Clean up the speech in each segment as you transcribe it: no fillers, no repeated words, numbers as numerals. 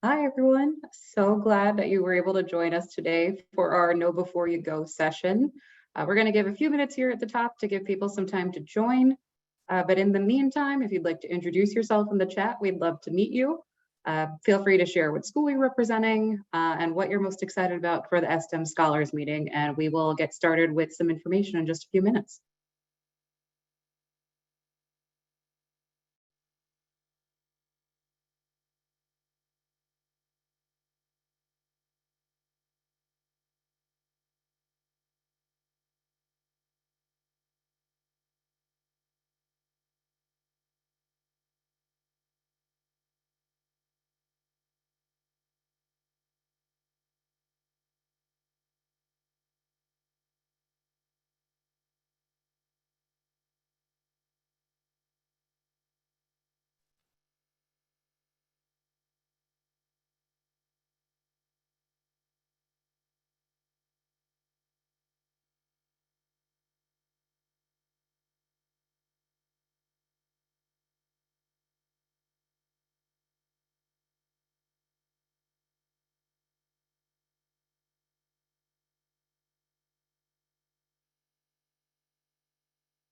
Hi, everyone. So glad that you were able to join us today for our Know Before You Go session. We're going to give a few minutes here at the top to give people some time to join. But in the meantime, if you'd like to introduce yourself in the chat, we'd love to meet you. Feel free to share what school you're representing and what you're most excited about for the STEM Scholars Meeting, and we will get started with some information in just a few minutes.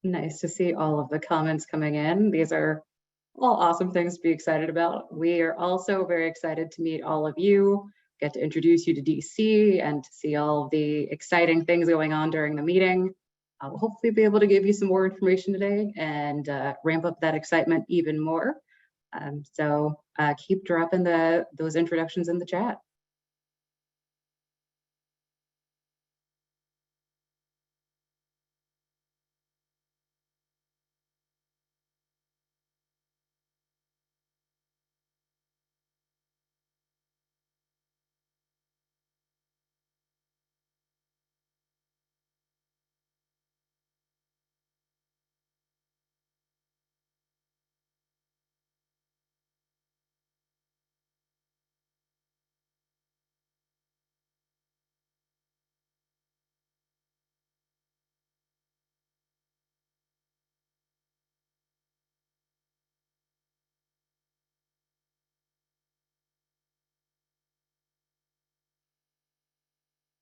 Nice to see all of the comments coming in. These are all awesome things to be excited about. We are also very excited to meet all of you, get to introduce you to DC and to see all of the exciting things going on during the meeting. We'll hopefully be able to give you some more information today and ramp up that excitement even more. So keep dropping those introductions in the chat.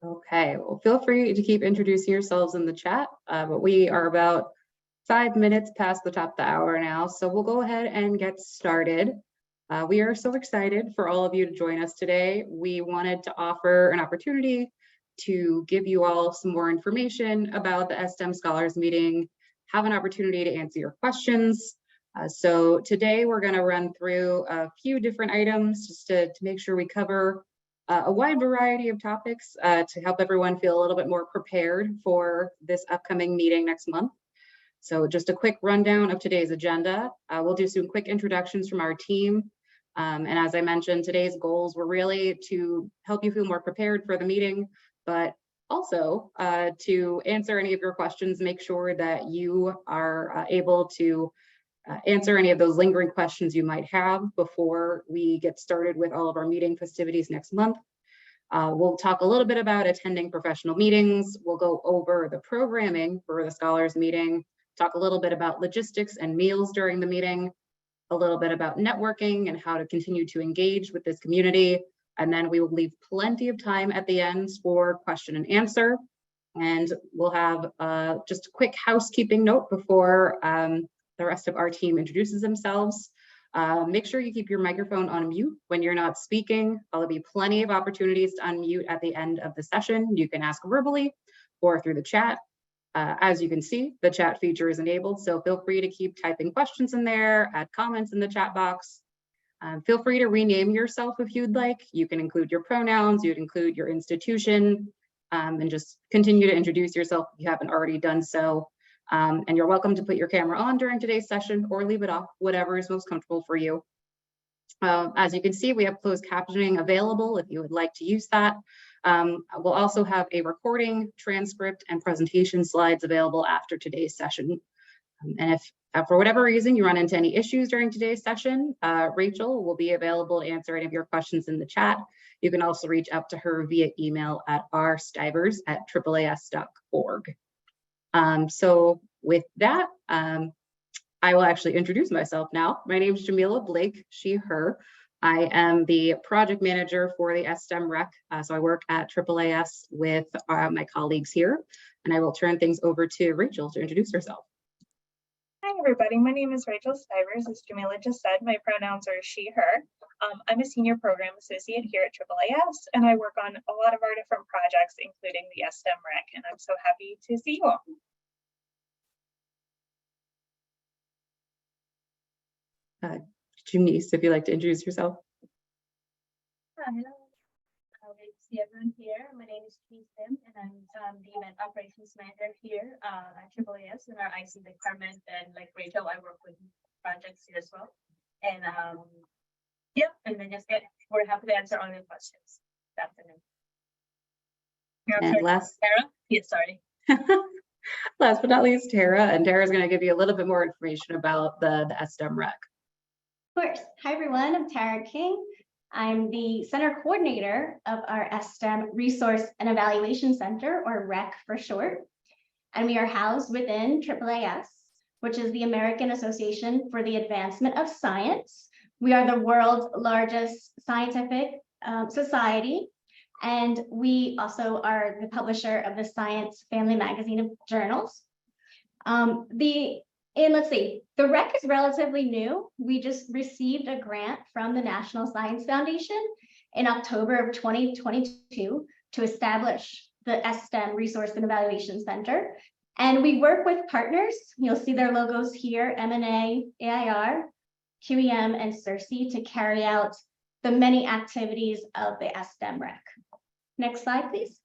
Okay, well, feel free to keep introducing yourselves in the chat, but we are about 5 minutes past the top of the hour now, so we'll go ahead and get started. We are so excited for all of you to join us today. We wanted to offer an opportunity to give you all some more information about the STEM Scholars Meeting, have an opportunity to answer your questions. So today we're going to run through a few different items just to make sure we cover a wide variety of topics to help everyone feel a little bit more prepared for this upcoming meeting next month. So just a quick rundown of today's agenda. We'll do some quick introductions from our team. And as I mentioned, today's goals were really to help you feel more prepared for the meeting, but also to answer any of your questions, make sure that you are able to answer any of those lingering questions you might have before we get started with all of our meeting festivities next month. We'll talk a little bit about attending professional meetings. We'll go over the programming for the Scholars Meeting, talk a little bit about logistics and meals during the meeting, a little bit about networking and how to continue to engage with this community. And then we will leave plenty of time at the end for question and answer. And we'll have just a quick housekeeping note before the rest of our team introduces themselves. Make sure you keep your microphone on mute when you're not speaking. There'll be plenty of opportunities to unmute at the end of the session. You can ask verbally or through the chat. As you can see, the chat feature is enabled, so feel free to keep typing questions in there, add comments in the chat box. Feel free to rename yourself if you'd like. You can include your pronouns, you'd include your institution, and just continue to introduce yourself if you haven't already done so. And you're welcome to put your camera on during today's session or leave it off, whatever is most comfortable for you. As you can see, we have closed captioning available if you would like to use that. We'll also have a recording, transcript, and presentation slides available after today's session. And if for whatever reason you run into any issues during today's session, Rachel will be available to answer any of your questions in the chat. You can also reach out to her via email at rstivers@AAAS.org. So with that, I will actually introduce myself now. My name is Jamila Blake, she, her. I am the project manager for the STEM Rec. So I work at AAAS with my colleagues here, and I will turn things over to Rachel to introduce herself. Hi, everybody. My name is Rachel Stivers. As Jamila just said, my pronouns are she, her. I'm a senior program associate here at AAAS, and I work on a lot of our different projects, including the STEM Rec, and I'm so happy to see you all. Junice, if you'd like to introduce yourself. Hello. Good to see everyone here. My name is Keith Sim, and I'm the event operations manager here at AAAS in our IC department. And like Rachel, I work with projects here as well. And yeah, and then we're happy to answer all your questions this afternoon. And last, Tara? Yeah, sorry. last but not least, Tara. And Tara is going to give you a little bit more information about the STEM Rec. Of course. Hi, everyone. I'm Tara King. I'm the center coordinator of our STEM Resource and Evaluation Center, or REC for short. And we are housed within AAAS, which is the American Association for the Advancement of Science. We are the world's largest scientific society. And we also are the publisher of the Science Family Magazine of Journals. The REC is relatively new. We just received a grant from the National Science Foundation in October of 2022 to establish the STEM Resource and Evaluation Center. And we work with partners. You'll see their logos here, M&A, AIR, QEM, and CERSI to carry out the many activities of the STEM REC. Next slide, please.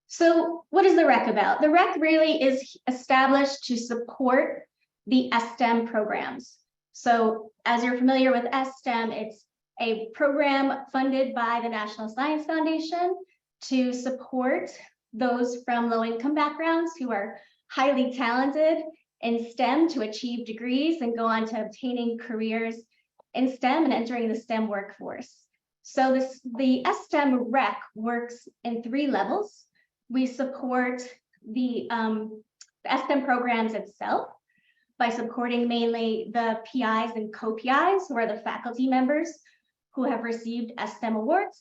So what is the REC about? The REC really is established to support the STEM programs. So as you're familiar with STEM, it's a program funded by the National Science Foundation to support those from low-income backgrounds who are highly talented in STEM to achieve degrees and go on to obtaining careers in STEM and entering the STEM workforce. So the STEM REC works in 3 levels. We support the STEM programs itself by supporting mainly the PIs and co-PIs, who are the faculty members who have received STEM awards.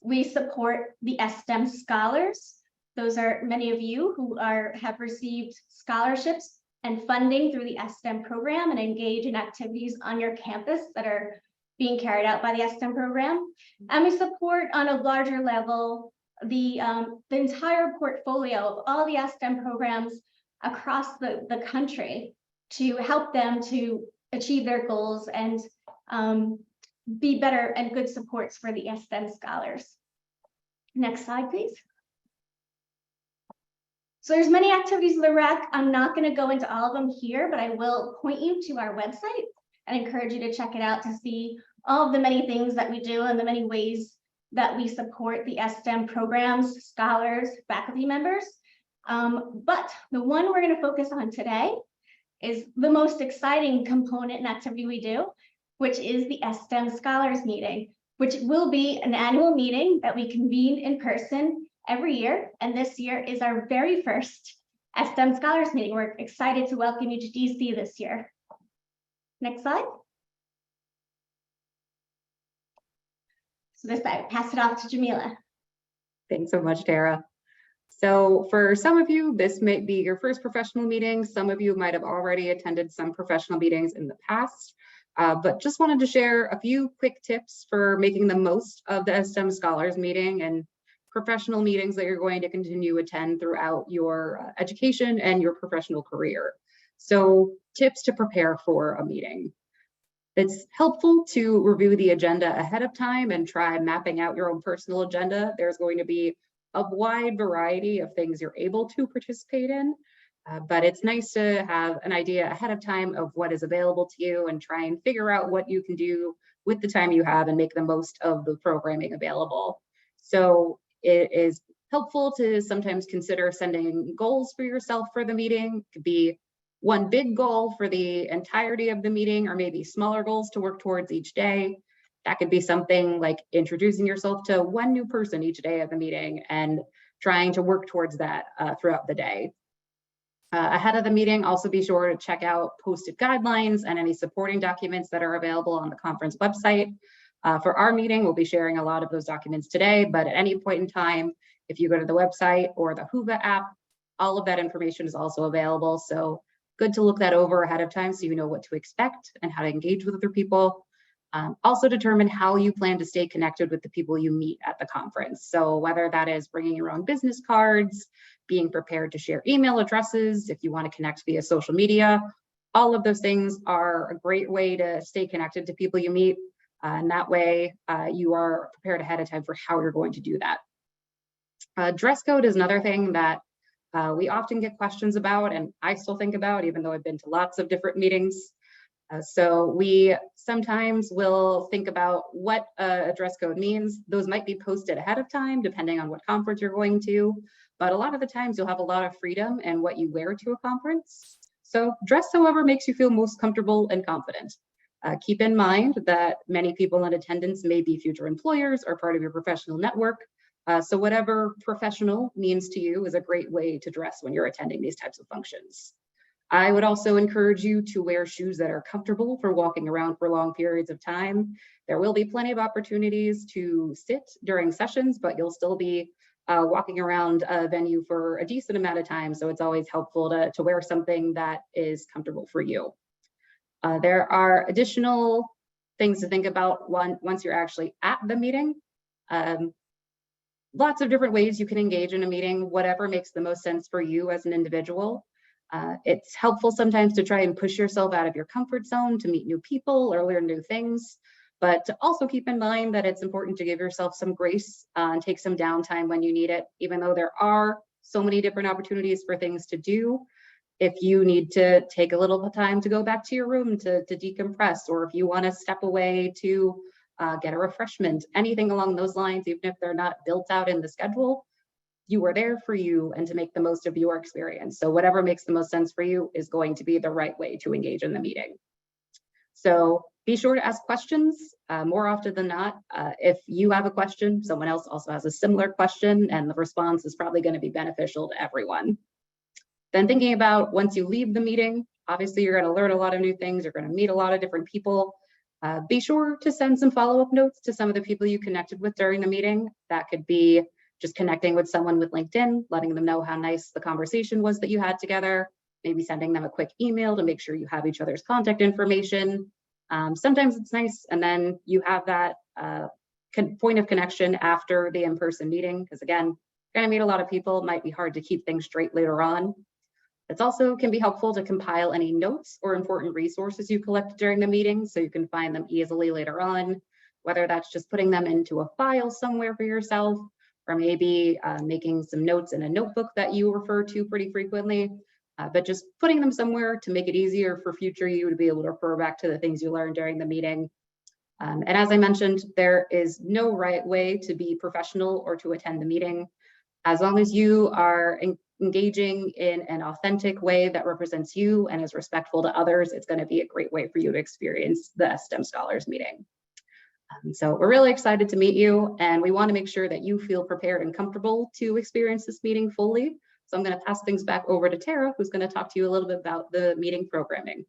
We support the STEM scholars. Those are many of you who have received scholarships and funding through the STEM program and engage in activities on your campus that are being carried out by the STEM program. And we support on a larger level the entire portfolio of all the STEM programs across the country to help them to achieve their goals and be better and good supports for the STEM scholars. Next slide, please. So there's many activities of the REC. I'm not going to go into all of them here, but I will point you to our website and encourage you to check it out to see all of the many things that we do and the many ways that we support the STEM programs, scholars, faculty members. But the one we're going to focus on today is the most exciting component and activity we do, which is the STEM Scholars Meeting, which will be an annual meeting that we convene in person every year. And this year is our very first STEM Scholars Meeting. We're excited to welcome you to DC this year. Next slide. So this I pass it off to Jamila. Thanks so much, Tara. So for some of you, this may be your first professional meeting. Some of you might have already attended some professional meetings in the past, but just wanted to share a few quick tips for making the most of the STEM Scholars Meeting and professional meetings that you're going to continue to attend throughout your education and your professional career. So tips to prepare for a meeting. It's helpful to review the agenda ahead of time and try mapping out your own personal agenda. There's going to be a wide variety of things you're able to participate in, but it's nice to have an idea ahead of time of what is available to you and try and figure out what you can do with the time you have and make the most of the programming available. So it is helpful to sometimes consider setting goals for yourself for the meeting. It could be one big goal for the entirety of the meeting, or maybe smaller goals to work towards each day. That could be something like introducing yourself to one new person each day of the meeting and trying to work towards that throughout the day. Ahead of the meeting, also be sure to check out posted guidelines and any supporting documents that are available on the conference website. For our meeting, we'll be sharing a lot of those documents today, but at any point in time, if you go to the website or the Whova app, all of that information is also available. So good to look that over ahead of time so you know what to expect and how to engage with other people. Also determine how you plan to stay connected with the people you meet at the conference. So whether that is bringing your own business cards, being prepared to share email addresses, if you want to connect via social media, all of those things are a great way to stay connected to people you meet. And that way you are prepared ahead of time for how you're going to do that. Dress code is another thing that we often get questions about, and I still think about, even though I've been to lots of different meetings. So we sometimes will think about what a dress code means. Those might be posted ahead of time, depending on what conference you're going to. But a lot of the times you'll have a lot of freedom in what you wear to a conference. So dress however makes you feel most comfortable and confident. Keep in mind that many people in attendance may be future employers or part of your professional network. So whatever professional means to you is a great way to dress when you're attending these types of functions. I would also encourage you to wear shoes that are comfortable for walking around for long periods of time. There will be plenty of opportunities to sit during sessions, but you'll still be walking around a venue for a decent amount of time. So it's always helpful to wear something that is comfortable for you. There are additional things to think about once you're actually at the meeting. Lots of different ways you can engage in a meeting, whatever makes the most sense for you as an individual. It's helpful sometimes to try and push yourself out of your comfort zone to meet new people or learn new things, but to also keep in mind that it's important to give yourself some grace and take some downtime when you need it, even though there are so many different opportunities for things to do. If you need to take a little time to go back to your room to decompress, or if you want to step away to get a refreshment, anything along those lines, even if they're not built out in the schedule, you are there for you and to make the most of your experience. So whatever makes the most sense for you is going to be the right way to engage in the meeting. So be sure to ask questions more often than not. If you have a question, someone else also has a similar question, and the response is probably going to be beneficial to everyone. Then thinking about once you leave the meeting, obviously you're going to learn a lot of new things. You're going to meet a lot of different people. Be sure to send some follow-up notes to some of the people you connected with during the meeting. That could be just connecting with someone with LinkedIn, letting them know how nice the conversation was that you had together, maybe sending them a quick email to make sure you have each other's contact information. Sometimes it's nice, and then you have that point of connection after the in-person meeting, because again, you're gonna meet a lot of people. It might be hard to keep things straight later on. It also can be helpful to compile any notes or important resources you collected during the meeting so you can find them easily later on, whether that's just putting them into a file somewhere for yourself, or maybe making some notes in a notebook that you refer to pretty frequently, but just putting them somewhere to make it easier for future you to be able to refer back to the things you learned during the meeting. And as I mentioned, there is no right way to be professional or to attend the meeting. As long as you are engaging in an authentic way that represents you and is respectful to others, it's going to be a great way for you to experience the STEM Scholars meeting. So we're really excited to meet you, and we want to make sure that you feel prepared and comfortable to experience this meeting fully. So I'm going to pass things back over to Tara, who's going to talk to you a little bit about the meeting programming.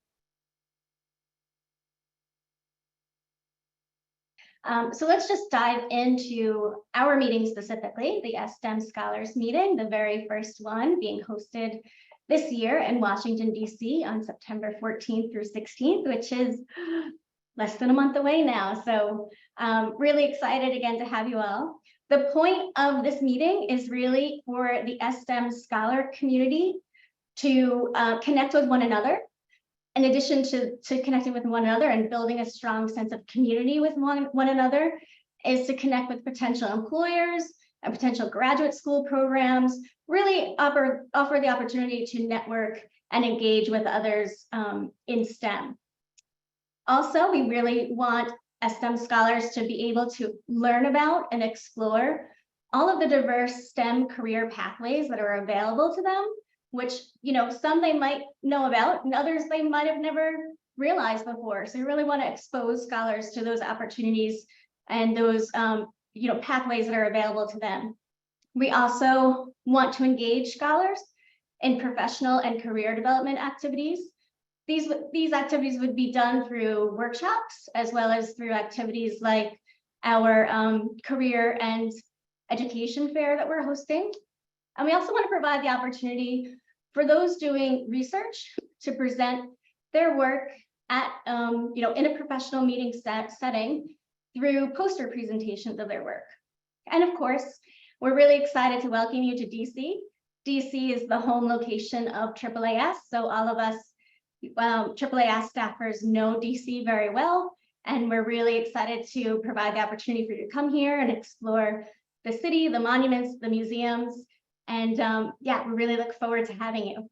So let's just dive into our meeting specifically, the STEM Scholars meeting, the very first one being hosted this year in Washington, D.C. on September 14th through 16th, which is less than a month away now. So really excited again to have you all. The point of this meeting is really for the STEM Scholar community to connect with one another. In addition to connecting with one another and building a strong sense of community with one another, is to connect with potential employers and potential graduate school programs, really offer the opportunity to network and engage with others in STEM. Also, we really want STEM scholars to be able to learn about and explore all of the diverse STEM career pathways that are available to them, which, you know, some they might know about and others they might have never realized before. So we really want to expose scholars to those opportunities and those, pathways that are available to them. We also want to engage scholars in professional and career development activities. These activities would be done through workshops as well as through activities like our career and education fair that we're hosting. And we also want to provide the opportunity for those doing research to present their work at, in a professional meeting setting through poster presentations of their work. And of course, we're really excited to welcome you to DC. DC is the home location of AAAS, so all of us AAAS staffers know DC very well, and we're really excited to provide the opportunity for you to come here and explore the city, the monuments, the museums, and yeah, we really look forward to having you.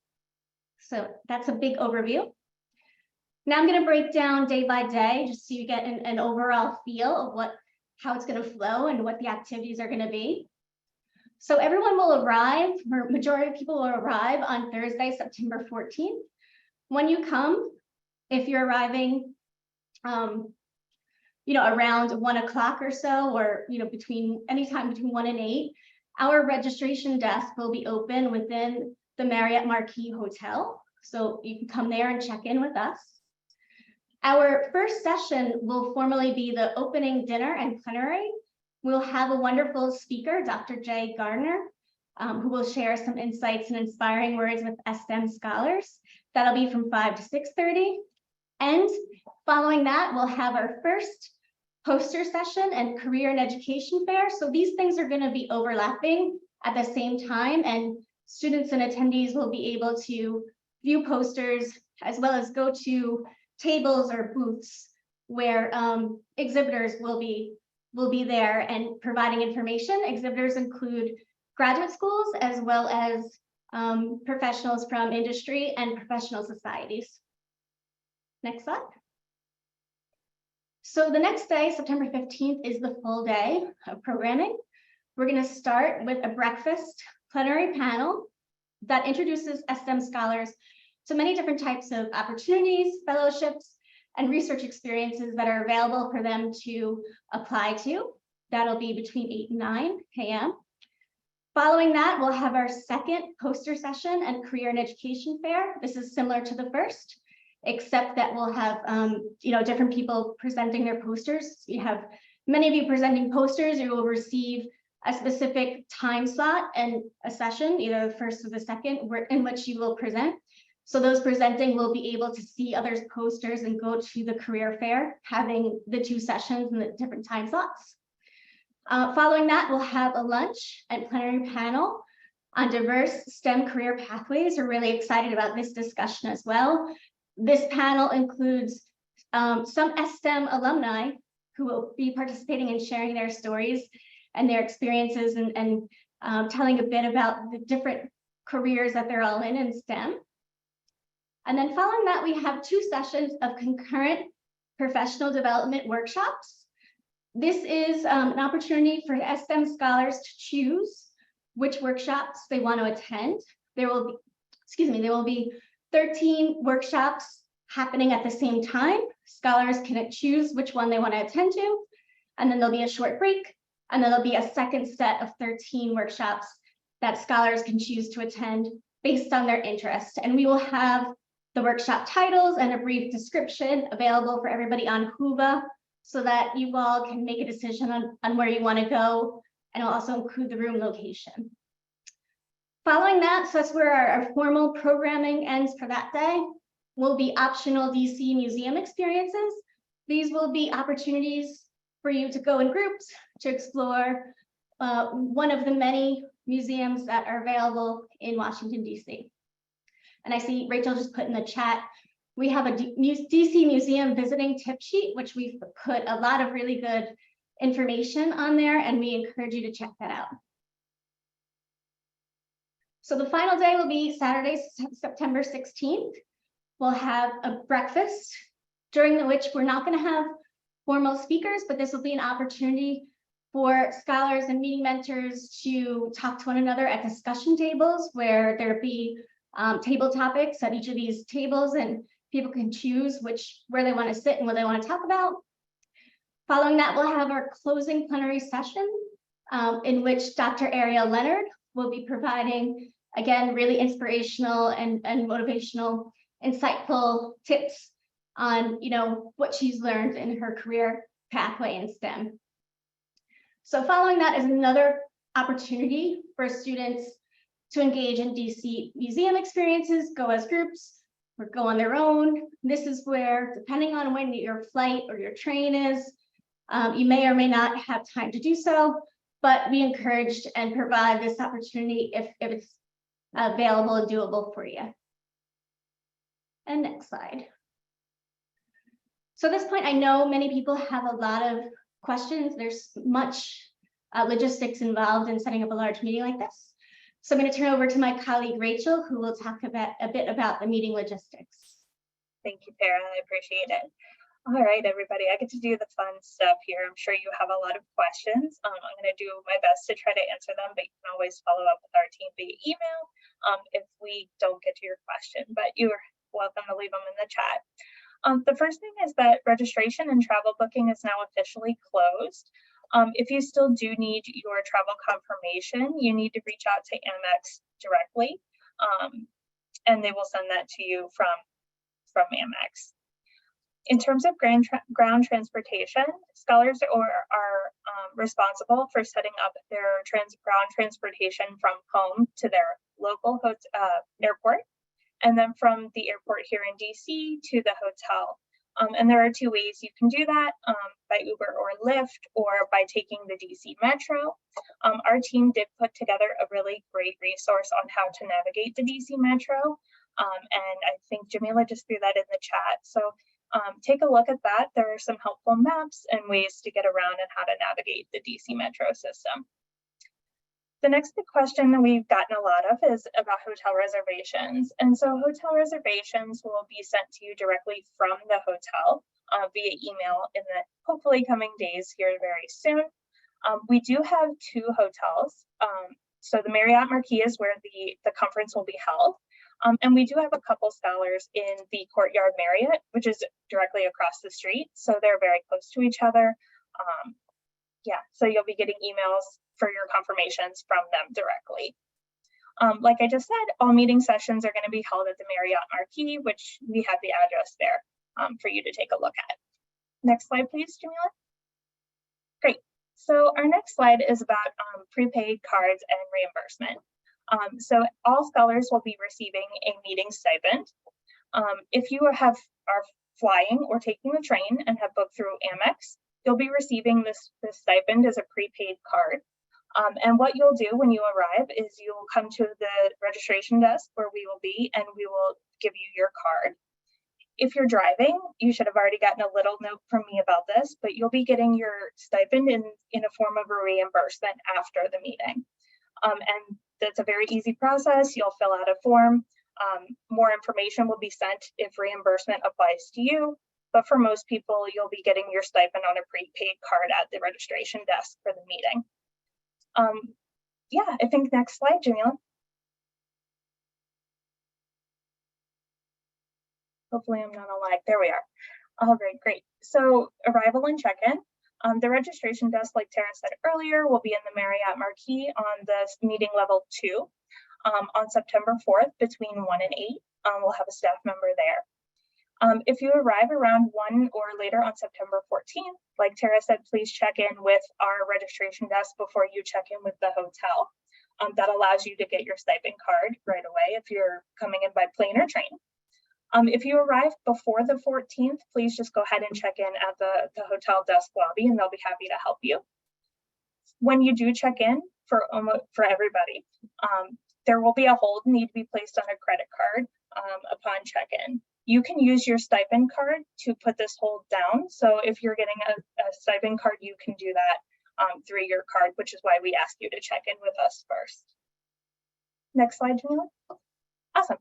So that's a big overview. Now I'm going to break down day by day, just so you get an overall feel of how it's going to flow and what the activities are going to be. So everyone will arrive, or majority of people will arrive on Thursday, September 14th. When you come, if you're arriving, around 1 o'clock or so, or anytime between 1 and 8, our registration desk will be open within the Marriott Marquis Hotel. So you can come there and check in with us. Our first session will formally be the opening dinner and plenary. We'll have a wonderful speaker, Dr. Jay Gardner, who will share some insights and inspiring words with STEM scholars. That'll be from 5 to 6:30. And following that, we'll have our first poster session and career and education fair. So these things are going to be overlapping at the same time, and students and attendees will be able to view posters as well as go to tables or booths where exhibitors will be there and providing information. Exhibitors include graduate schools as well as professionals from industry and professional societies. Next slide. So the next day, September 15th, is the full day of programming. We're going to start with a breakfast plenary panel that introduces STEM scholars to many different types of opportunities, fellowships, and research experiences that are available for them to apply to. That'll be between 8 and 9 a.m. Following that, we'll have our second poster session and career and education fair. This is similar to the first, except that we'll have different people presenting their posters. You have many of you presenting posters. You will receive a specific time slot and a session, either the first or the second, in which you will present. So those presenting will be able to see others' posters and go to the career fair, having the 2 sessions in the different time slots. Following that, we'll have a lunch and plenary panel on diverse STEM career pathways. We're really excited about this discussion as well. This panel includes some STEM alumni who will be participating and sharing their stories and their experiences and telling a bit about the different careers that they're all in STEM. And then following that, we have 2 sessions of concurrent professional development workshops. This is an opportunity for STEM scholars to choose which workshops they want to attend. There will be 13 workshops happening at the same time. Scholars can choose which one they want to attend to, and then there'll be a short break, and then there'll be a second set of 13 workshops that scholars can choose to attend based on their interest. And we will have the workshop titles and a brief description available for everybody on Whova so that you all can make a decision on where you want to go, and I'll also include the room location. Following that, so that's where our formal programming ends for that day, will be optional DC museum experiences. These will be opportunities for you to go in groups to explore one of the many museums that are available in Washington, DC. And I see Rachel just put in the chat, we have a DC museum visiting tip sheet, which we've put a lot of really good information on there, and we encourage you to check that out. So the final day will be Saturday, September 16th. We'll have a breakfast, during which we're not going to have formal speakers, but this will be an opportunity for scholars and meeting mentors to talk to one another at discussion tables, where there'll be table topics at each of these tables, and people can choose where they want to sit and what they want to talk about. Following that, we'll have our closing plenary session in which Dr. Ariel Leonard will be providing Again, really inspirational and motivational, insightful tips on, what she's learned in her career pathway in STEM. So following that is another opportunity for students to engage in DC museum experiences, go as groups, or go on their own. This is where, depending on when your flight or your train is, you may or may not have time to do so, but we encourage and provide this opportunity if it's available and doable for you. And next slide. So at this point, I know many people have a lot of questions. There's much logistics involved in setting up a large meeting like this. So I'm going to turn over to my colleague, Rachel, who will talk about a bit about the meeting logistics. Thank you, Farah. I appreciate it. All right, everybody, I get to do the fun stuff here. I'm sure you have a lot of questions. I'm going to do my best to try to answer them, but you can always follow up with our team via email if we don't get to your question, but you're welcome to leave them in the chat. The first thing is that registration and travel booking is now officially closed. If you still do need your travel confirmation, you need to reach out to Amex directly, and they will send that to you from Amex. In terms of ground transportation, scholars are responsible for setting up their ground transportation from home to their local airport, and then from the airport here in DC to the hotel. And there are two ways you can do that, by Uber or Lyft, or by taking the DC Metro. Our team did put together a really great resource on how to navigate the DC Metro. And I think Jamila just threw that in the chat. So take a look at that. There are some helpful maps and ways to get around and how to navigate the DC Metro system. The next big question that we've gotten a lot of is about hotel reservations. And so hotel reservations will be sent to you directly from the hotel via email in the hopefully coming days here very soon. We do have two hotels. So the Marriott Marquis is where the conference will be held. And we do have a couple scholars in the Courtyard Marriott, which is directly across the street. So they're very close to each other. Yeah, so you'll be getting emails for your confirmations from them directly. Like I just said, all meeting sessions are going to be held at the Marriott Marquis, which we have the address there for you to take a look at. Next slide, please, Jamila. Great. So our next slide is about prepaid cards and reimbursement. So all scholars will be receiving a meeting stipend. If you are flying or taking the train and have booked through Amex, you'll be receiving this stipend as a prepaid card. And what you'll do when you arrive is you'll come to the registration desk where we will be, and we will give you your card. If you're driving, you should have already gotten a little note from me about this, but you'll be getting your stipend in a form of a reimbursement after the meeting. And that's a very easy process. You'll fill out a form. More information will be sent if reimbursement applies to you. But for most people, you'll be getting your stipend on a prepaid card at the registration desk for the meeting. Yeah, I think next slide, Jamila. Hopefully I'm not on lag. There we are. All right, great. So arrival and check-in. The registration desk, like Tara said earlier, will be in the Marriott Marquis on the meeting level 2 on September 4th between 1 and 8. We'll have a staff member there. If you arrive around 1 or later on September 14th, like Tara said, please check in with our registration desk before you check in with the hotel. That allows you to get your stipend card right away if you're coming in by plane or train. If you arrive before the 14th, please just go ahead and check in at the hotel desk lobby, and they'll be happy to help you. When you do check in, for everybody, there will be a hold need to be placed on a credit card upon check-in. You can use your stipend card to put this hold down. So if you're getting a stipend card, you can do that through your card, which is why we ask you to check in with us first. Next slide, Jamila. Awesome.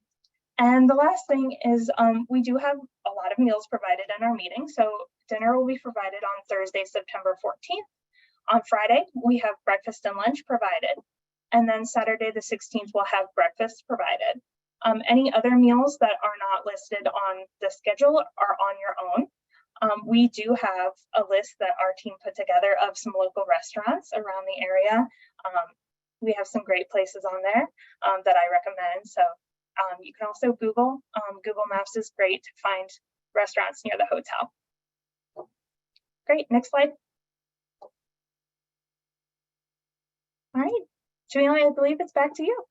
And the last thing is we do have a lot of meals provided in our meeting. So dinner will be provided on Thursday, September 14th. On Friday, we have breakfast and lunch provided. And then Saturday, the 16th, we'll have breakfast provided. Any other meals that are not listed on the schedule are on your own. We do have a list that our team put together of some local restaurants around the area. We have some great places on there that I recommend. So you can also Google. Google Maps is great to find restaurants near the hotel. Great, next slide. All right, Jamila, I believe it's back to you.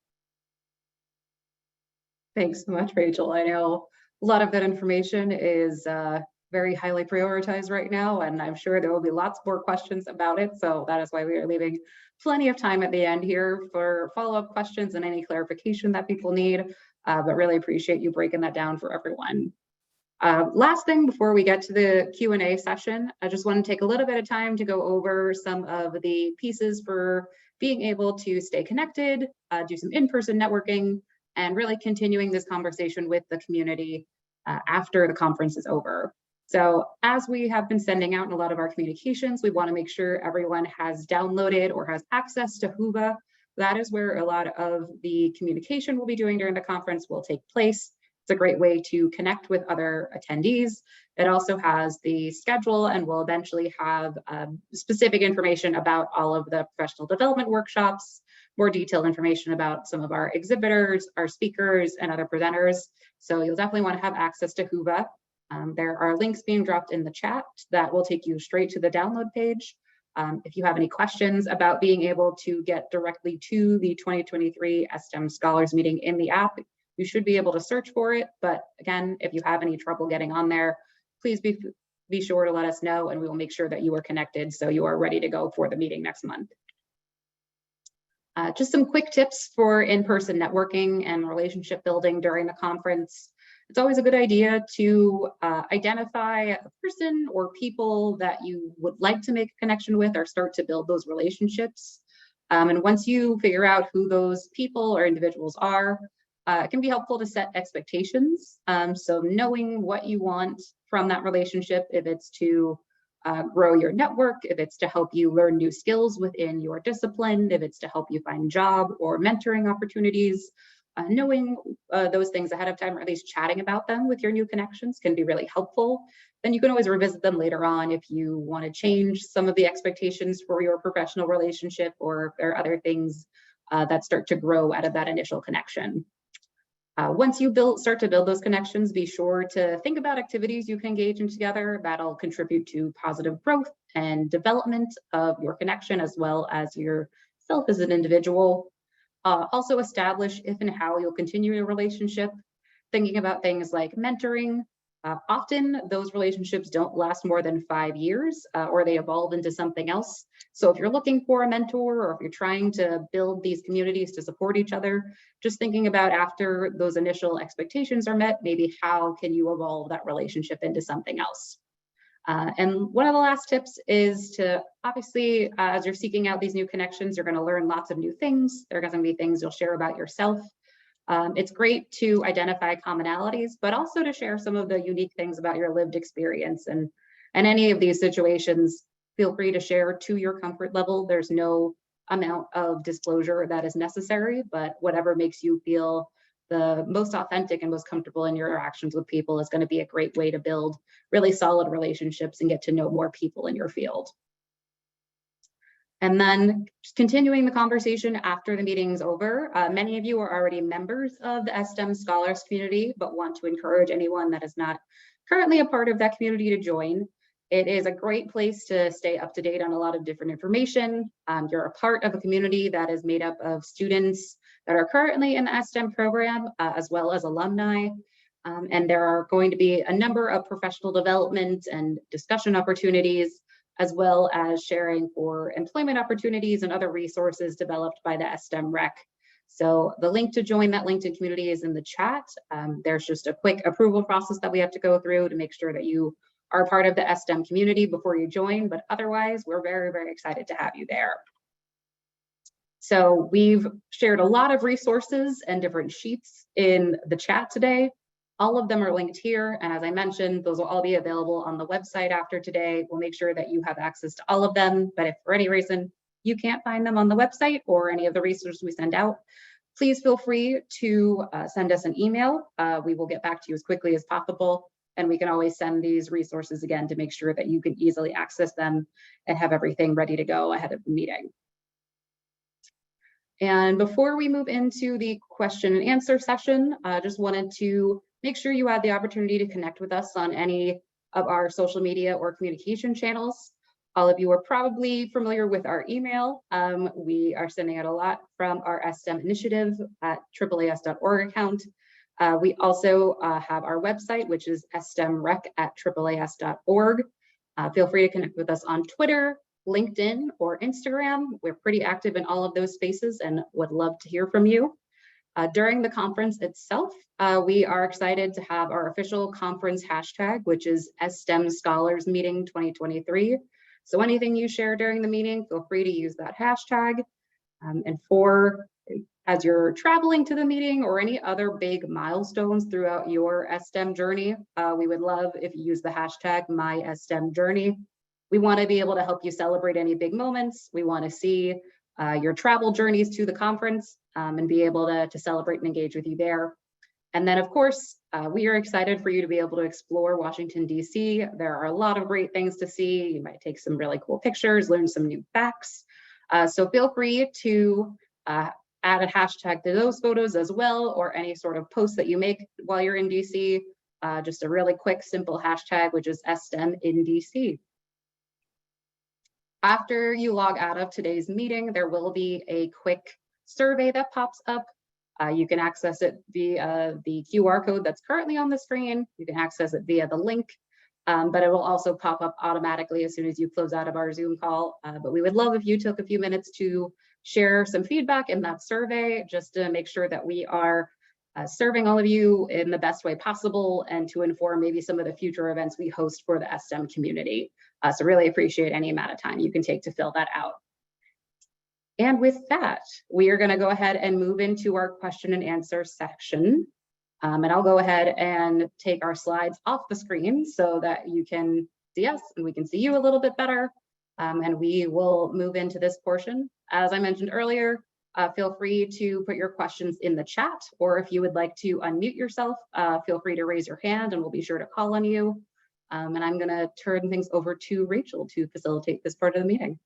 Thanks so much, Rachel. I know a lot of that information is very highly prioritized right now, and I'm sure there will be lots more questions about it. So that is why we are leaving plenty of time at the end here for follow-up questions and any clarification that people need, but really appreciate you breaking that down for everyone. Last thing before we get to the Q&A session, I just want to take a little bit of time to go over some of the pieces for being able to stay connected, do some in-person networking, and really continuing this conversation with the community after the conference is over. So as we have been sending out in a lot of our communications, we want to make sure everyone has downloaded or has access to Whova. That is where a lot of the communication we'll be doing during the conference will take place. It's a great way to connect with other attendees. It also has the schedule and will eventually have specific information about all of the professional development workshops, more detailed information about some of our exhibitors, our speakers, and other presenters. So you'll definitely want to have access to Whova. There are links being dropped in the chat that will take you straight to the download page. If you have any questions about being able to get directly to the 2023 STEM Scholars Meeting in the app, you should be able to search for it. But again, if you have any trouble getting on there, please be sure to let us know, and we will make sure that you are connected so you are ready to go for the meeting next month. Just some quick tips for in-person networking and relationship building during the conference. It's always a good idea to identify a person or people that you would like to make a connection with or start to build those relationships. And once you figure out who those people or individuals are, it can be helpful to set expectations. So knowing what you want from that relationship, if it's to grow your network, if it's to help you learn new skills within your discipline, if it's to help you find job or mentoring opportunities, knowing those things ahead of time, or at least chatting about them with your new connections, can be really helpful. Then you can always revisit them later on if you want to change some of the expectations for your professional relationship, or if there are other things that start to grow out of that initial connection. Once you start to build those connections, be sure to think about activities you can engage in together that'll contribute to positive growth and development of your connection, as well as yourself as an individual. Also establish if and how you'll continue your relationship, thinking about things like mentoring. Often those relationships don't last more than 5 years, or they evolve into something else. So if you're looking for a mentor, or if you're trying to build these communities to support each other, just thinking about after those initial expectations are met, maybe how can you evolve that relationship into something else. And one of the last tips is to, obviously, as you're seeking out these new connections, you're going to learn lots of new things. There are going to be things you'll share about yourself. It's great to identify commonalities, but also to share some of the unique things about your lived experience. And any of these situations, feel free to share to your comfort level. There's no amount of disclosure that is necessary, but whatever makes you feel the most authentic and most comfortable in your interactions with people is going to be a great way to build really solid relationships and get to know more people in your field. And then just continuing the conversation after the meeting's over. Many of you are already members of the STEM Scholars community, but want to encourage anyone that is not currently a part of that community to join. It is a great place to stay up to date on a lot of different information. You're a part of a community that is made up of students that are currently in the STEM program, as well as alumni. And there are going to be a number of professional development and discussion opportunities, as well as sharing for employment opportunities and other resources developed by the STEM Rec. So the link to join that LinkedIn community is in the chat. There's just a quick approval process that we have to go through to make sure that you are part of the STEM community before you join, but otherwise, we're very, very excited to have you there. So we've shared a lot of resources and different sheets in the chat today. All of them are linked here. And as I mentioned, those will all be available on the website after today. We'll make sure that you have access to all of them. But if for any reason you can't find them on the website or any of the resources we send out, please feel free to send us an email. We will get back to you as quickly as possible. And we can always send these resources again to make sure that you can easily access them and have everything ready to go ahead of the meeting. And before we move into the question and answer session, I just wanted to make sure you had the opportunity to connect with us on any of our social media or communication channels. All of you are probably familiar with our email. We are sending out a lot from our STEM initiative at AAAS.org account. We also have our website, which is stemrec@AAAS.org. Feel free to connect with us on Twitter, LinkedIn, or Instagram. We're pretty active in all of those spaces and would love to hear from you. During the conference itself, we are excited to have our official conference hashtag, which is STEM Scholars Meeting 2023. So anything you share during the meeting, feel free to use that hashtag. And as you're traveling to the meeting or any other big milestones throughout your STEM journey, we would love if you use the hashtag MySTEMJourney. We want to be able to help you celebrate any big moments. We want to see your travel journeys to the conference and be able to celebrate and engage with you there. And then, of course, we are excited for you to be able to explore Washington, D.C. There are a lot of great things to see. You might take some really cool pictures, learn some new facts. So feel free to add a hashtag to those photos as well, or any sort of post that you make while you're in D.C. Just a really quick, simple hashtag, which is STEM in D.C. After you log out of today's meeting, there will be a quick survey that pops up. You can access it via the QR code that's currently on the screen. You can access it via the link, but it will also pop up automatically as soon as you close out of our Zoom call. But we would love if you took a few minutes to share some feedback in that survey, just to make sure that we are serving all of you in the best way possible, and to inform maybe some of the future events we host for the STEM community. So really appreciate any amount of time you can take to fill that out. And with that, we are going to go ahead and move into our question and answer section. And I'll go ahead and take our slides off the screen so that you can see us and we can see you a little bit better. And we will move into this portion. As I mentioned earlier, feel free to put your questions in the chat, or if you would like to unmute yourself, feel free to raise your hand and we'll be sure to call on you. And I'm going to turn things over to Rachel to facilitate this part of the meeting.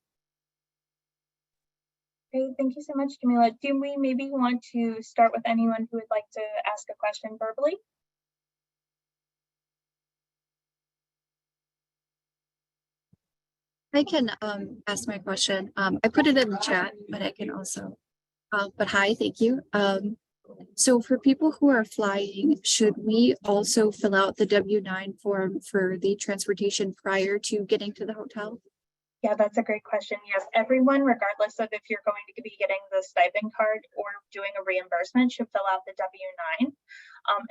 Great, thank you so much, Jamila. Do we maybe want to start with anyone who would like to ask a question verbally? I can ask my question. I put it in the chat, but I can also, but hi, thank you. So for people who are flying, should we also fill out the W-9 form for the transportation prior to getting to the hotel? Yeah, that's a great question. Yes, everyone, regardless of if you're going to be getting the stipend card or doing a reimbursement, should fill out the W-9.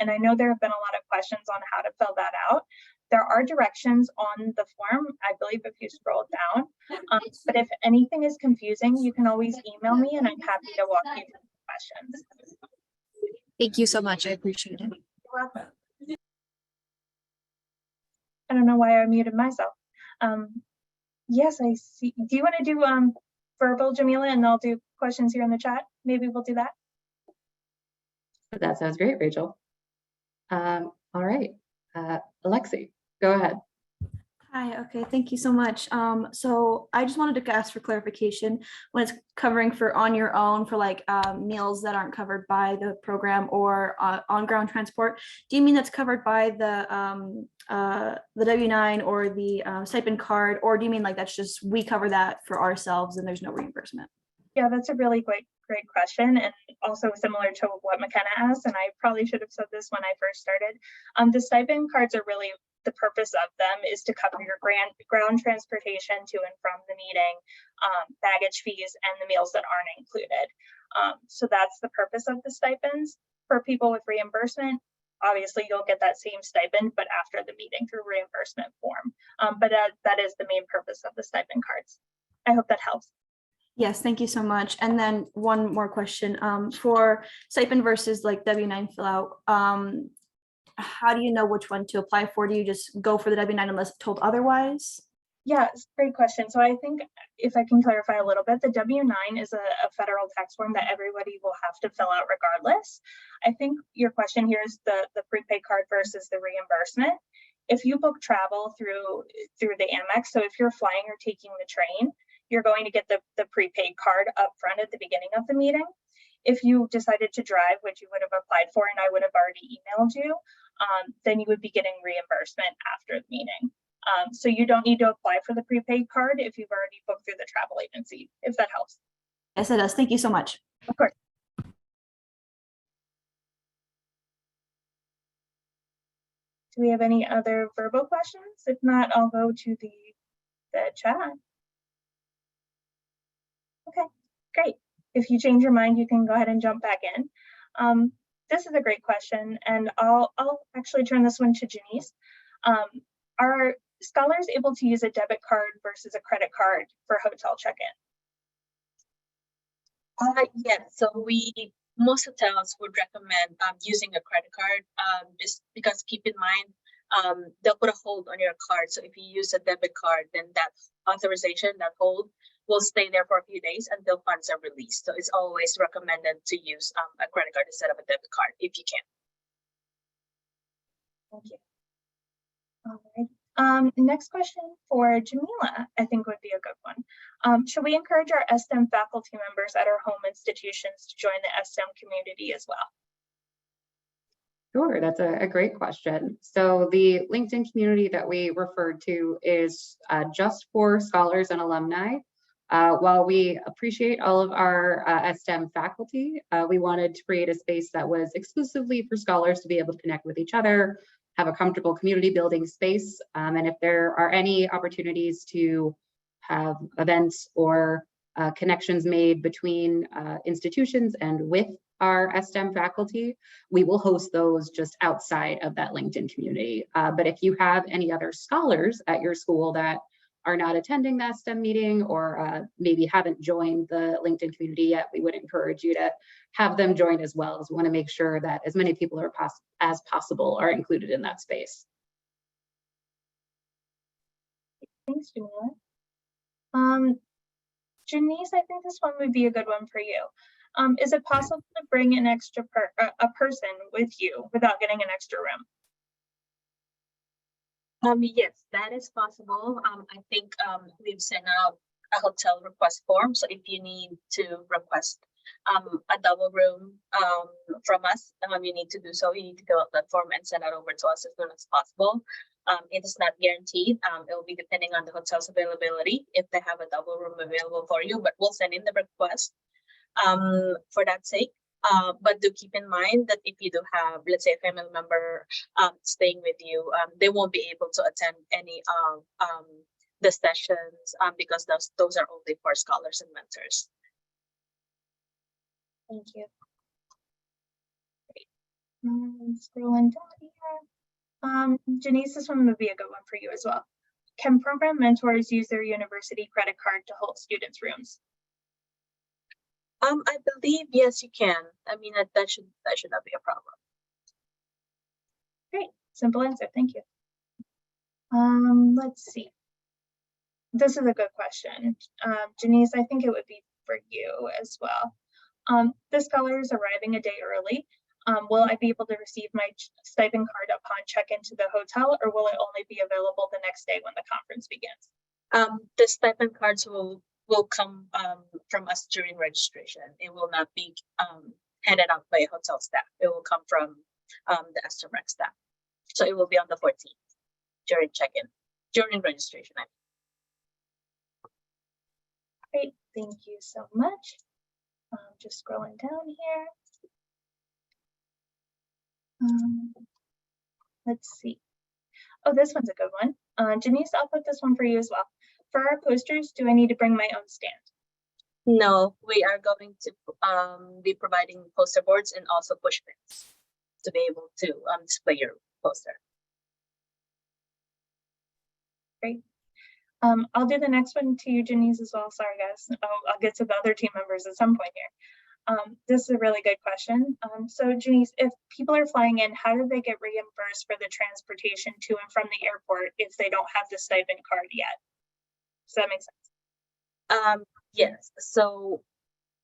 And I know there have been a lot of questions on how to fill that out. There are directions on the form, I believe, if you scroll down. But if anything is confusing, you can always email me and I'm happy to walk you through the questions. Thank you so much. I appreciate it. You're welcome. I don't know why I muted myself. Yes, I see. Do you want to do verbal, Jamila, and I'll do questions here in the chat? Maybe we'll do that. That sounds great, Rachel. All right, Alexi, go ahead. Hi, okay, thank you so much. So I just wanted to ask for clarification when it's covering for on your own for like meals that aren't covered by the program or on ground transport. Do you mean that's covered by the W-9 or the stipend card, or do you mean like that's just we cover that for ourselves and there's no reimbursement? Yeah, that's a really great question, and also similar to what McKenna asked, and I probably should have said this when I first started. The stipend cards are really, the purpose of them is to cover your ground transportation to and from the meeting, baggage fees, and the meals that aren't included. So that's the purpose of the stipends. For people with reimbursement, obviously you'll get that same stipend, but after the meeting through reimbursement form. But that is the main purpose of the stipend cards. I hope that helps. Yes, thank you so much. And then one more question for stipend versus like W-9 fill out. How do you know which one to apply for? Do you just go for the W-9 unless told otherwise? Yeah, great question. So I think if I can clarify a little bit, the W-9 is a federal tax form that everybody will have to fill out regardless. I think your question here is the prepaid card versus the reimbursement. If you book travel through the Amex, so if you're flying or taking the train, you're going to get the prepaid card up front at the beginning of the meeting. If you decided to drive, which you would have applied for and I would have already emailed you, then you would be getting reimbursement after the meeting. So you don't need to apply for the prepaid card if you've already booked through the travel agency, if that helps. Yes, it does. Thank you so much. Of course. Do we have any other verbal questions? If not, I'll go to the chat. Okay, great. If you change your mind, you can go ahead and jump back in. This is a great question, and I'll actually turn this one to Janice. Are scholars able to use a debit card versus a credit card for hotel check-in? Yes, so most hotels would recommend using a credit card, just because keep in mind, they'll put a hold on your card. So if you use a debit card, then that authorization, that hold, will stay there for a few days until funds are released. So it's always recommended to use a credit card instead of a debit card if you can. Thank you. All right. Next question for Jamila, I think would be a good one. Should we encourage our STEM faculty members at our home institutions to join the STEM community as well? Sure, that's a great question. So the LinkedIn community that we referred to is just for scholars and alumni. While we appreciate all of our STEM faculty, we wanted to create a space that was exclusively for scholars to be able to connect with each other, have a comfortable community building space. And if there are any opportunities to have events or connections made between institutions and with our STEM faculty, we will host those just outside of that LinkedIn community. But if you have any other scholars at your school that are not attending that STEM meeting or maybe haven't joined the LinkedIn community yet, we would encourage you to have them join as well, as we want to make sure that as many people as possible are included in that space. Thanks, Jamila. Janice, I think this one would be a good one for you. Is it possible to bring an extra a person with you without getting an extra room? Yes, that is possible. I think we've sent out a hotel request form. So if you need to request a double room from us, you need to do so. You need to fill out that form and send it over to us as soon as possible. It is not guaranteed. It will be depending on the hotel's availability if they have a double room available for you, but we'll send in the request for that sake. But do keep in mind that if you do have, let's say, a family member staying with you, they won't be able to attend any of the sessions because those are only for scholars and mentors. Thank you. Great. Scrolling down here. Janice, this one would be a good one for you as well. Can program mentors use their university credit card to hold students' rooms? I believe yes, you can. I mean that should not be a problem. Great, simple answer. Thank you. Let's see. This is a good question. Janice, I think it would be for you as well. The scholar is arriving a day early. Will I be able to receive my stipend card upon check-in to the hotel, or will it only be available the next day when the conference begins? The stipend cards will come from us during registration. It will not be handed out by a hotel staff. It will come from the STEM-Rec staff. So it will be on the 14th during check-in, during registration. Great, thank you so much. Just scrolling down here. Let's see. Oh, this one's a good one. Janice, I'll put this one for you as well. For our posters, do I need to bring my own stand? No, we are going to be providing poster boards and also push pins to be able to display your poster. Great. I'll do the next one to you, Janice, as well. Sorry, guys. I'll get to the other team members at some point here. This is a really good question. So Janice, if people are flying in, how do they get reimbursed for the transportation to and from the airport if they don't have the stipend card yet? Does that make sense? Yes. So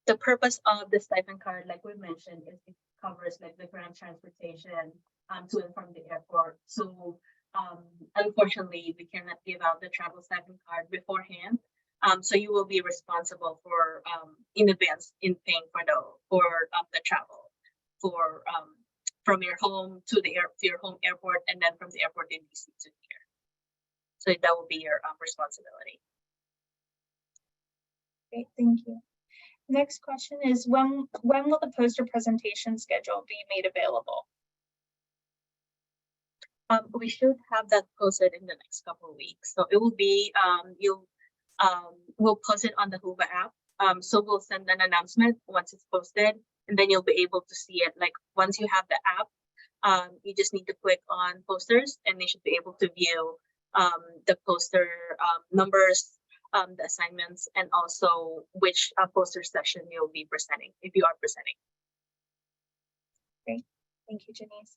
the purpose of the stipend card, like we mentioned, is it covers like different transportation to and from the airport. So unfortunately, we cannot give out the travel stipend card beforehand. So you will be responsible for in advance in paying for the travel for from your home to your home airport, and then from the airport in DC to here. So that will be your responsibility. Great, thank you. Next question is when will the poster presentation schedule be made available? We should have that posted in the next couple of weeks. So it will be we'll post it on the Whova app. So we'll send an announcement once it's posted, and then you'll be able to see it. Like once you have the app, you just need to click on posters, and they should be able to view the poster numbers, the assignments, and also which poster session you'll be presenting if you are presenting. Great, thank you, Janice.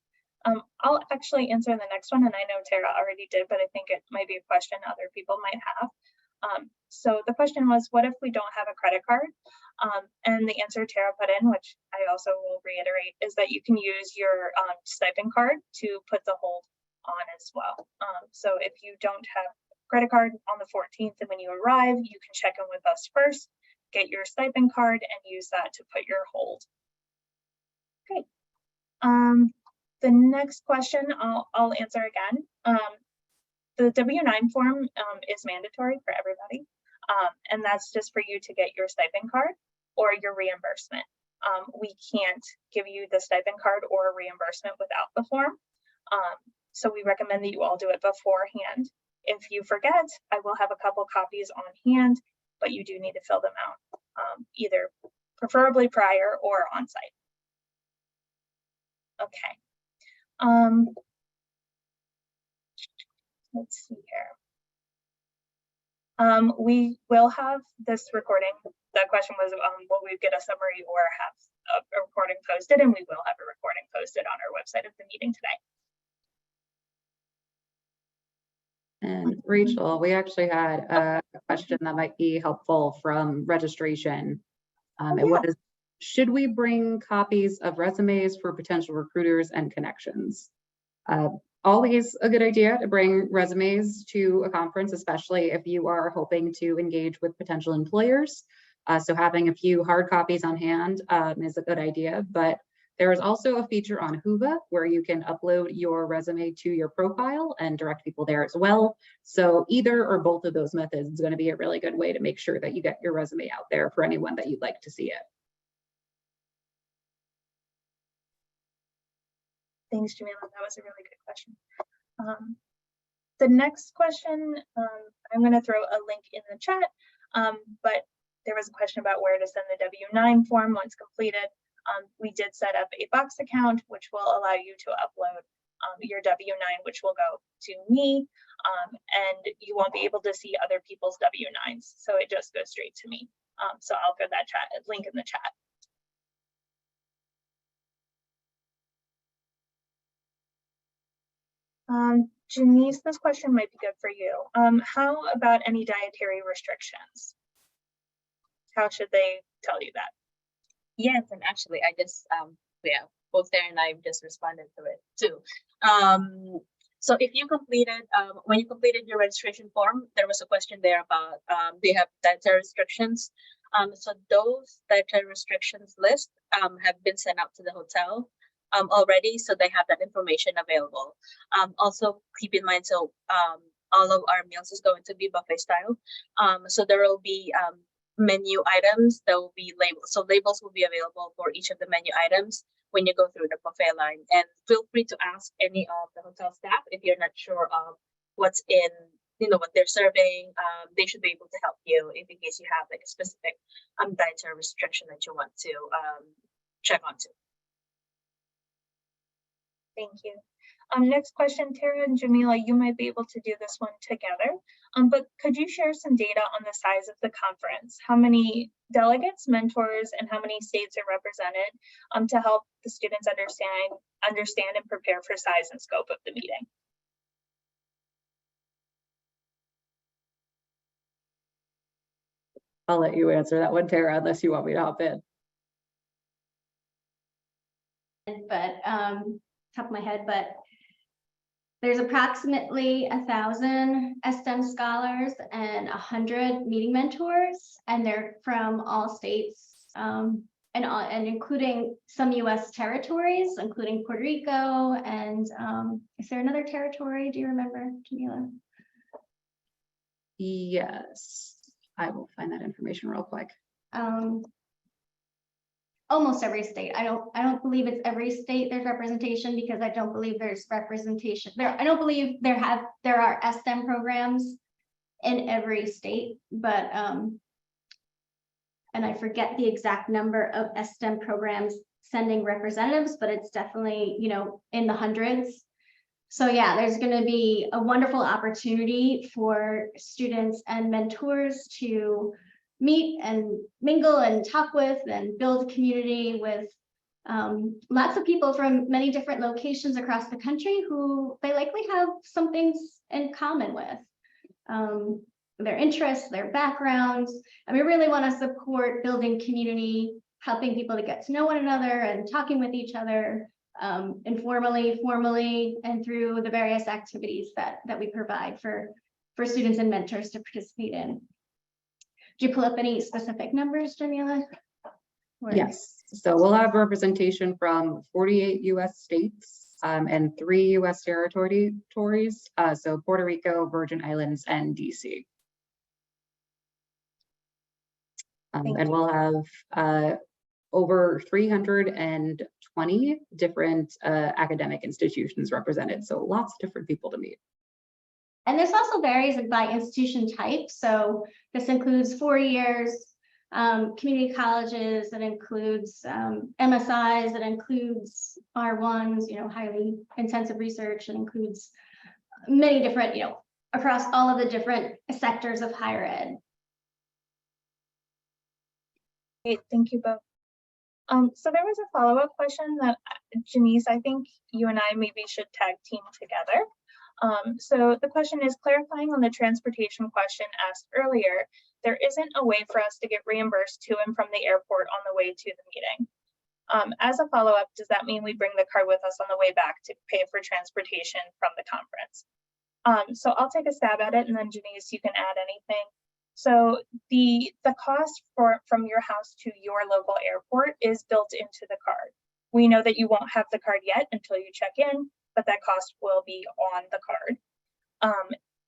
I'll actually answer the next one, and I know Tara already did, but I think it might be a question other people might have. So the question was, what if we don't have a credit card? And the answer Tara put in, which I also will reiterate, is that you can use your stipend card to put the hold on as well. So if you don't have a credit card on the 14th, and when you arrive, you can check in with us first, get your stipend card, and use that to put your hold. Great. The next question I'll answer again. The W-9 form is mandatory for everybody, and that's just for you to get your stipend card or your reimbursement. We can't give you the stipend card or reimbursement without the form, so we recommend that you all do it beforehand. If you forget, I will have a couple copies on hand, but you do need to fill them out, either preferably prior or on site. Okay. Let's see here. We will have this recording. That question was, will we get a summary or have a recording posted? And we will have a recording posted on our website of the meeting today. And Rachel, we actually had a question that might be helpful from registration. It was, should we bring copies of resumes for potential recruiters and connections? Always a good idea to bring resumes to a conference, especially if you are hoping to engage with potential employers. So having a few hard copies on hand is a good idea, but there is also a feature on Whova where you can upload your resume to your profile and direct people there as well. So either or both of those methods is going to be a really good way to make sure that you get your resume out there for anyone that you'd like to see it. Thanks, Jamila. That was a really good question. The next question, I'm going to throw a link in the chat, but there was a question about where to send the W-9 form once completed. We did set up a Box account, which will allow you to upload your W-9, which will go to me, and you won't be able to see other people's W-9s, so it just goes straight to me. So I'll put that link in the chat. Janice, this question might be good for you. How about any dietary restrictions? How should they tell you that? Yes, and actually I just both Sarah and I just responded to it too. So if you completed when you completed your registration form, there was a question there about do you have dietary restrictions? So those dietary restrictions list have been sent out to the hotel already, so they have that information available. Also keep in mind, so all of our meals is going to be buffet style. So there will be menu items that will be labeled. So labels will be available for each of the menu items when you go through the buffet line. And feel free to ask any of the hotel staff if you're not sure of what's in, what they're serving. They should be able to help you if in case you have like a specific dietary restriction that you want to check onto. Thank you. Next question, Tara and Jamila, you might be able to do this one together, but could you share some data on the size of the conference? How many delegates, mentors, and how many states are represented to help the students understand and prepare for size and scope of the meeting? I'll let you answer that one, Tara, unless you want me to hop in. But top of my head, but There's approximately 1,000 STEM scholars and 100 meeting mentors, and they're from all states, and including some US territories, including Puerto Rico, and is there another territory? Do you remember, Jamila? Yes, I will find that information real quick. Almost every state. I don't believe it's every state there's representation, because I don't believe there's representation there. I don't believe there are STEM programs in every state, but and I forget the exact number of STEM programs sending representatives, but it's definitely, you know, in the hundreds. So yeah, there's going to be a wonderful opportunity for students and mentors to meet and mingle and talk with and build community with lots of people from many different locations across the country who they likely have some things in common with. Their interests, their backgrounds, and we really want to support building community, helping people to get to know one another and talking with each other informally, formally, and through the various activities that we provide for students and mentors to participate in. Do you pull up any specific numbers, Jamila? Or- Yes, so we'll have representation from 48 US states and 3 US territories, so Puerto Rico, Virgin Islands, and DC. And we'll have over 320 different academic institutions represented, so lots of different people to meet. And this also varies by institution type. So this includes 4 years, community colleges, it includes MSIs, it includes R1s, you know, highly intensive research, it includes many different, you know, across all of the different sectors of higher ed. Great, thank you both. So there was a follow-up question that Janice, I think you and I maybe should tag team together. So the question is, clarifying on the transportation question asked earlier, there isn't a way for us to get reimbursed to and from the airport on the way to the meeting. As a follow-up, does that mean we bring the card with us on the way back to pay for transportation from the conference? So I'll take a stab at it, and then Janice, you can add anything. So the cost from your house to your local airport is built into the card. We know that you won't have the card yet until you check in, but that cost will be on the card.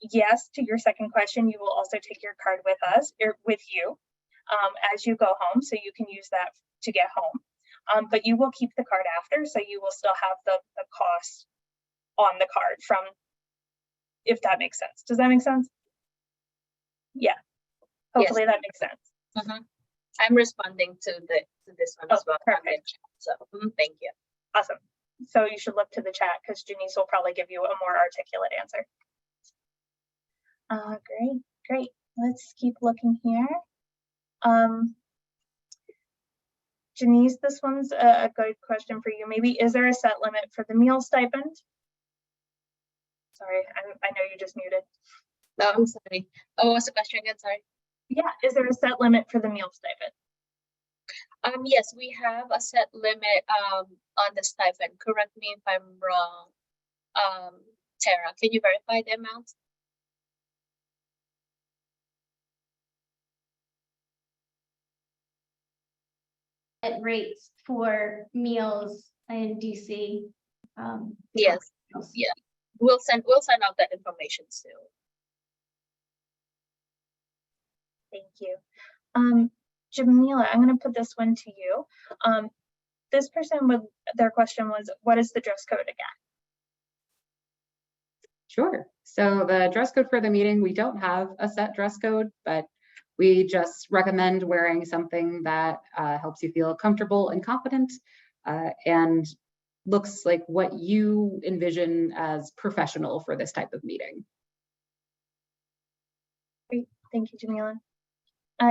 Yes, to your second question, you will also take your card with us, or with you, as you go home, so you can use that to get home. But you will keep the card after, so you will still have the cost on the card from, if that makes sense. Does that make sense? Yeah. Hopefully that makes sense. I'm responding to this one as well. Perfect. So thank you. Awesome. So you should look to the chat because Janice will probably give you a more articulate answer. Great. Let's keep looking here. Janice, this one's a good question for you. Maybe, is there a set limit for the meal stipend? Sorry, I know you just muted. No, I'm sorry. Oh, what was the question again? Sorry. Yeah, is there a set limit for the meal stipend? Yes, we have a set limit on the stipend. Correct me if I'm wrong. Tara, can you verify the amount? Rates for meals in DC. Yes. Yeah. We'll send out that information soon. Thank you. Jamila, I'm going to put this one to you. This person their question was, what is the dress code again? Sure. So the dress code for the meeting, we don't have a set dress code, but we just recommend wearing something that helps you feel comfortable and confident and looks like what you envision as professional for this type of meeting. Great. Thank you, Jamila.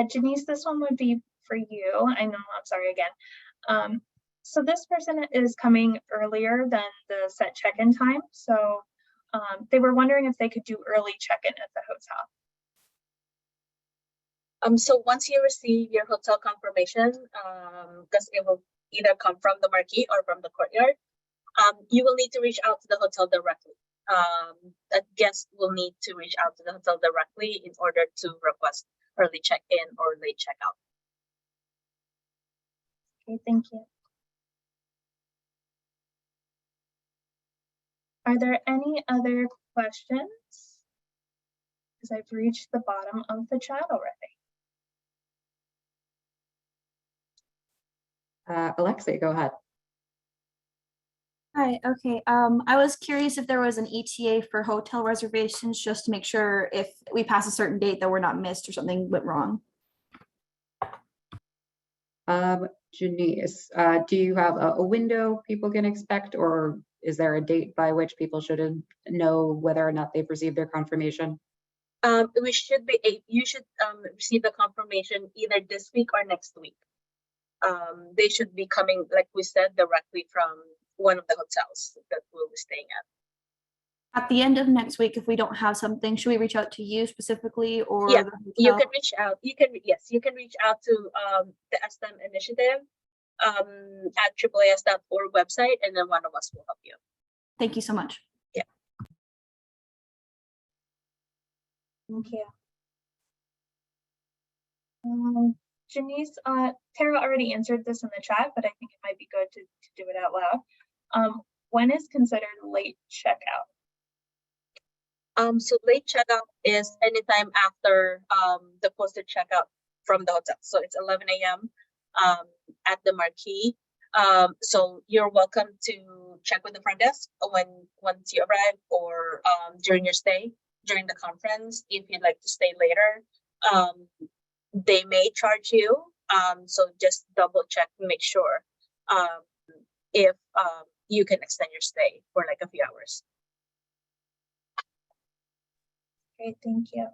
Janice, this one would be for you. I know, I'm sorry again. So this person is coming earlier than the set check-in time. So they were wondering if they could do early check-in at the hotel. So once you receive your hotel confirmation, because it will either come from the marquee or from the courtyard, you will need to reach out to the hotel directly. a guest will need to reach out to the hotel directly in order to request early check-in or late checkout. Okay, thank you. Are there any other questions? Because I've reached the bottom of the chat already. Alexei, go ahead. Hi, okay. I was curious if there was an ETA for hotel reservations, just to make sure if we pass a certain date that we're not missed or something went wrong. Janice, do you have a window people can expect, or is there a date by which people should know whether or not they've received their confirmation? You should receive the confirmation either this week or next week. They should be coming, like we said, directly from one of the hotels that we'll be staying at. At the end of next week, if we don't have something, should we reach out to you specifically or Yeah, the you hotel? can reach out. You can reach out to the STEM initiative at AAAS.org website, and then one of us will help you. Thank you so much. Thank you. Janice, Tara already answered this in the chat, but I think it might be good to do it out loud. When is considered late checkout? So late checkout is anytime after the posted checkout from the hotel. So it's 11 a.m. At the Marquee. So you're welcome to check with the front desk once you arrive or during your stay, during the conference. If you'd like to stay later, they may charge you. So just double check and make sure if you can extend your stay for like a few hours. Great, thank you.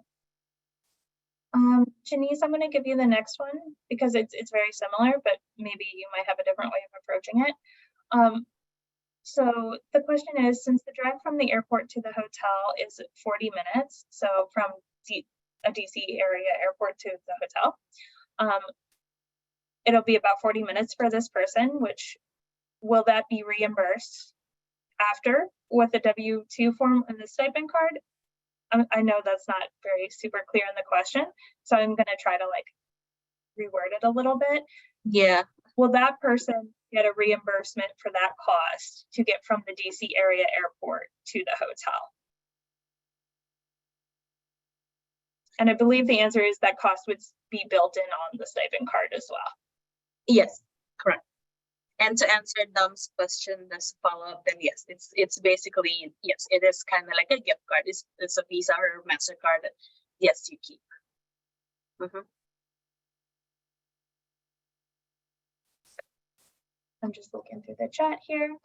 Janice, I'm going to give you the next one because it's very similar, but maybe you might have a different way of approaching it. So the question is, since the drive from the airport to the hotel is 40 minutes, so from a DC area airport to the hotel, it'll be about 40 minutes for this person, which will that be reimbursed after with the W-2 form and the stipend card? I know that's not very super clear in the question, so I'm going to try to like reword it a little bit. Yeah. Will that person get a reimbursement for that cost to get from the DC area airport to the hotel? And I believe the answer is that cost would be built in on the stipend card as well. Yes, correct. And to answer Dom's question as a follow-up, then yes, it's basically, yes, it is kind of like a gift card. It's a Visa or MasterCard that, yes, you keep. I'm just looking through the chat here.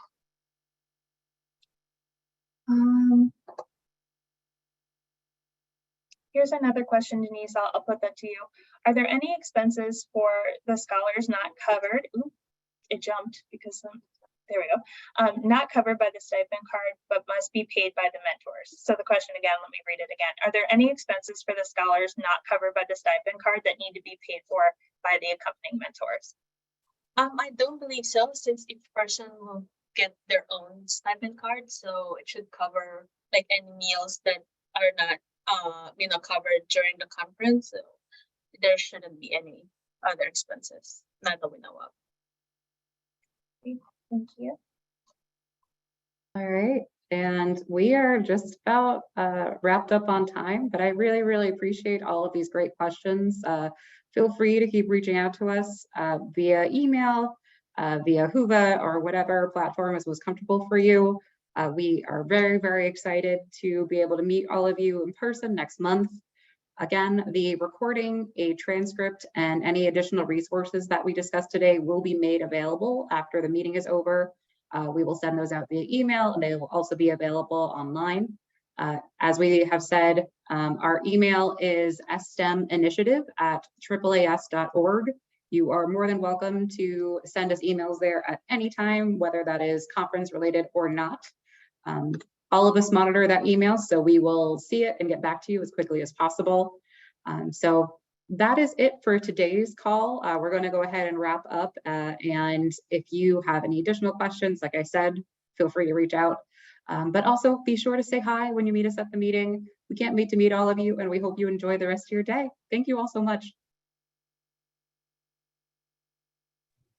Here's another question, Denise, I'll put that to you. Are there any expenses for the scholars not covered? Ooh, it jumped because there we go. Not covered by the stipend card, but must be paid by the mentors. So the question again, let me read it again. Are there any expenses for the scholars not covered by the stipend card that need to be paid for by the accompanying mentors? I don't believe so, since each person will get their own stipend card, so it should cover like any meals that are not covered during the conference. So there shouldn't be any other expenses, not that we know of. Thank you. All right, and we are just about wrapped up on time, but I really, really appreciate all of these great questions. Feel free to keep reaching out to us via email, via Whova, or whatever platform is most comfortable for you. We are very, very excited to be able to meet all of you in person next month. Again, the recording, a transcript, and any additional resources that we discussed today will be made available after the meeting is over. We will send those out via email, and they will also be available online. As we have said, our email is steminitiative@AAAS.org. You are more than welcome to send us emails there at any time, whether that is conference related or not. All of us monitor that email, so we will see it and get back to you as quickly as possible. So that is it for today's call. We're going to go ahead and wrap up. And if you have any additional questions, like I said, feel free to reach out. But also be sure to say hi when you meet us at the meeting. We can't wait to meet all of you, and we hope you enjoy the rest of your day. Thank you all so much.